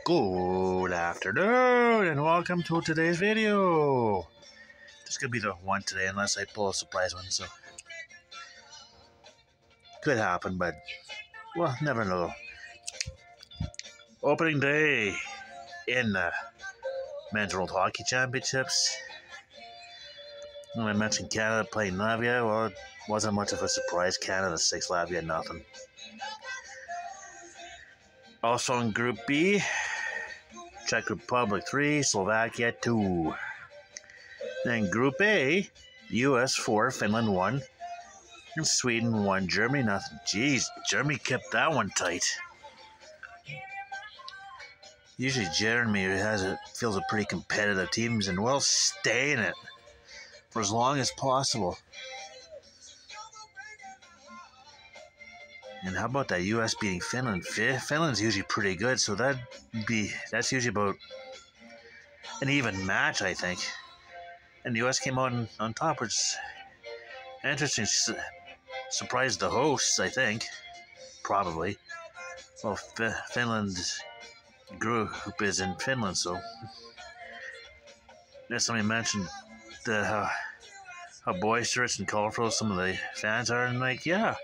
Good afternoon and welcome to today's video. This could be the one today unless I pull a surprise one, so could happen, but well, never know. Opening day in the Men's World Hockey Championships. When I mentioned Canada playing Latvia, well, it wasn't much of a surprise. Canada 6, Latvia nothing. Also in Group B, Czech Republic 3, Slovakia 2. Then Group A, US 4, Finland 1, and Sweden 1, Germany nothing. Jeez, Germany kept that one tight. Usually Germany feels a pretty competitive teams and will stay in it for as long as possible. And how about that US beating Finland? Finland's usually pretty good, so that's usually about an even match, I think. And the US came out on top, which is interesting. Surprised the hosts, I think. Probably. Well, Finland's group is in Finland, so. As somebody mentioned how boisterous and colorful some of the fans are, and yeah.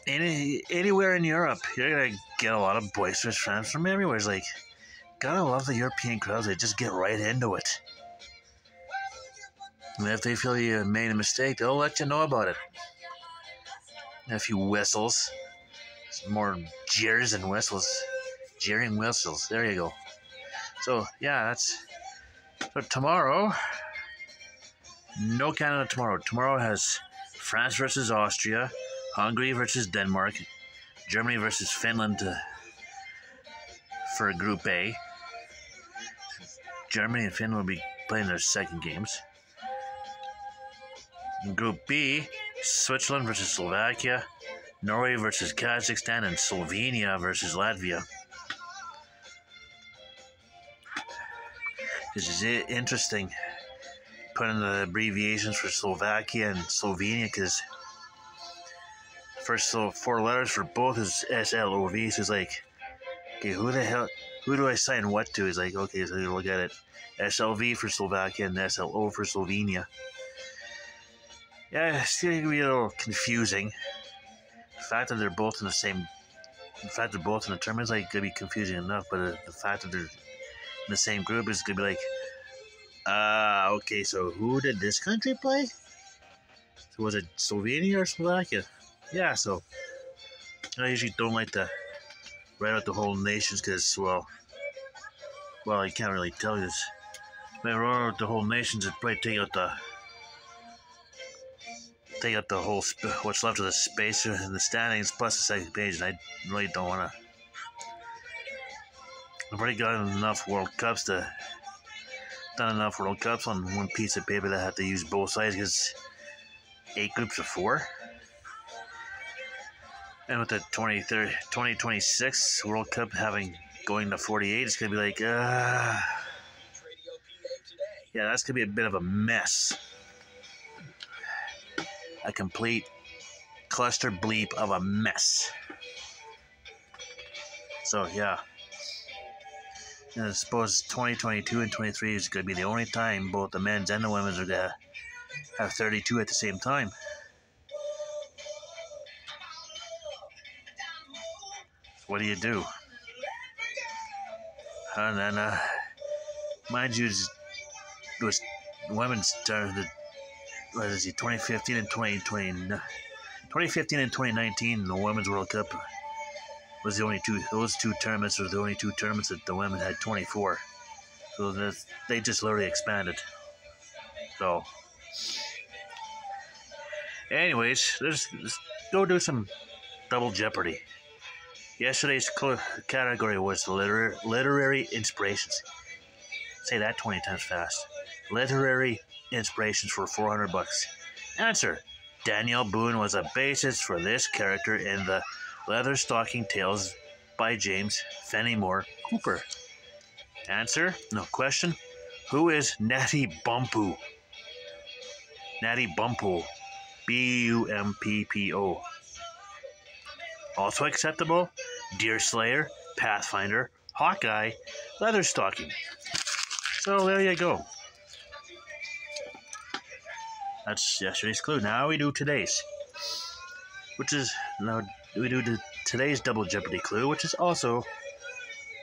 Anywhere in Europe, you're gonna get a lot of boisterous fans from everywhere. It's like, gotta love the European crowds. They just get right into it. And if they feel you made a mistake, they'll let you know about it. A few whistles. Some more jeers and whistles. Jeering whistles. There you go. So, yeah, so tomorrow. No Canada tomorrow. Tomorrow has France versus Austria. Hungary versus Denmark, Germany versus Finland for Group A. Germany and Finland will be playing their second games. In Group B, Switzerland versus Slovakia, Norway versus Kazakhstan, and Slovenia versus Latvia. This is interesting, putting the abbreviations for Slovakia and Slovenia, because first 4 letters for both is SLOV, so it's like, okay, who do I sign what to? It's like, okay, so you look at it. SLV for Slovakia and SLO for Slovenia. Yeah, it's going to be a little confusing. The fact that they're both in the tournament is like going to be confusing enough, but the fact that they're in the same group is going to be like, okay, so who did this country play? So was it Slovenia or Slovakia? Yeah, so I usually don't like to write out the whole nations because, well, I can't really tell you this. If I wrote out the whole nations, it'd probably take out the whole what's left of the space in the standings plus the second page, and I really don't want to. I've already done enough World Cups on one piece of paper that I have to use both sides because 8 groups of 4. And with the 2026 World Cup going to 48, it's going to be like, yeah, that's going to be a bit of a mess. A complete cluster bleep of a mess. So, yeah. And I suppose 2022 and 23 is going to be the only time both the men's and the women's are going to have 32 at the same time. What do you do? And then, mind you, it was women's turn. 2015 and 2020. 2015 and 2019, the Women's World Cup was the only two. Those 2 tournaments were the only 2 tournaments that the women had 24. So they just literally expanded. So, anyways, let's go do some double jeopardy. Yesterday's category was literary inspirations. Say that 20 times fast. Literary inspirations for $400. Answer: Daniel Boone was a basis for this character in the Leatherstocking Tales by James Fenimore Cooper. Answer: no question. Who is Natty Bumppo? Natty Bumppo. Bumppo. Also acceptable: Deerslayer, Pathfinder, Hawkeye, Leatherstocking. So there you go. That's yesterday's clue. Now we do today's, which is today's Double Jeopardy clue, which is also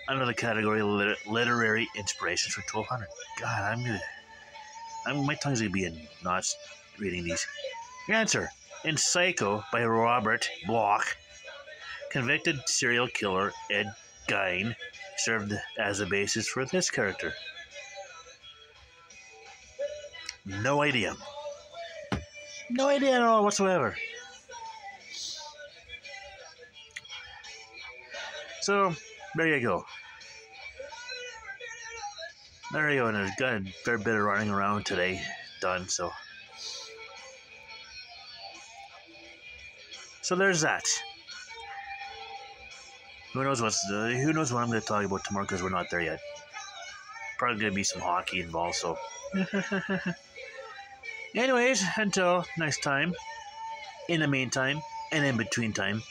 another category, literary inspirations for 1200. God, my tongue's gonna be in knots reading these. Your answer: in Psycho by Robert Bloch, convicted serial killer Ed Gein served as a basis for this character. No idea. No idea at all whatsoever. So, there you go. There you go, and I've got a fair bit of running around today done, so there's that. Who knows what I'm going to talk about tomorrow, because we're not there yet. Probably going to be some hockey involved, so. Anyways, until next time, in the meantime, and in between time,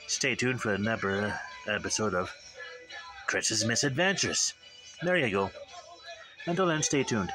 stay tuned for another episode of Chris's Misadventures. There you go. Until then, stay tuned.